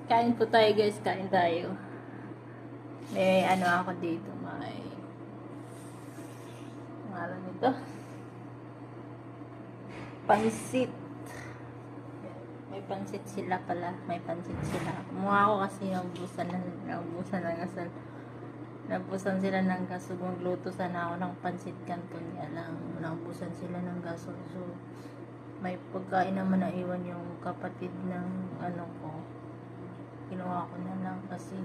Kain po tayo guys, kain tayo. May ano ako dito, may ngalan nito. Pansit. May pansit sila pala, may pansit sila. Mukha ako kasi naubusan sila ng gaso. Magluto sana ako ng pansit canton niya lang. Naubusan sila ng gaso. So, may pagkain naman na iwan yung kapatid ng ano ko. Kinuha ko na lang kasi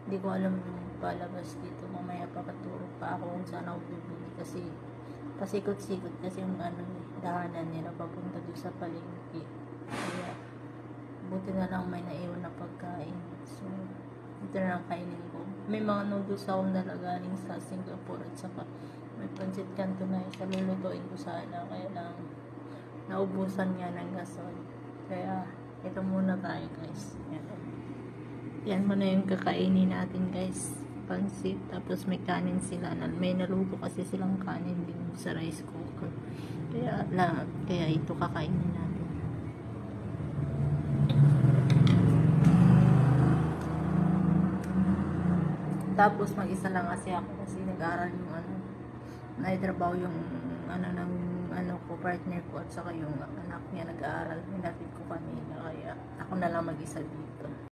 hindi ko alam palabas dito. Mamaya papaturo pa ako kung saan ako bibili kasi pasikot-sikot kasi yung ano, dahanan nila papunta doon sa palengke. Kaya buti na lang may naiwan na pagkain. So, ito na lang kainin ko. May mga noodles akong nalagaling sa Singapore at saka may pancit canton na isa lulutuin ko sana. Kaya lang naubusan nga ng gasol. Kaya ito muna tayo guys. Yan muna yung kakainin natin guys. Pansit. Tapos may kanin sila. May naluto kasi silang kanin din sa rice cooker. Kaya ito kakainin natin. Tapos mag-isa lang kasi ako kasi nag-aaral yung ano. Naitrabaho yung ano ng ano ko, partner ko at saka yung anak niya nag-aaral. Hinatid ko kanina. Kaya ako na lang mag-isa dito.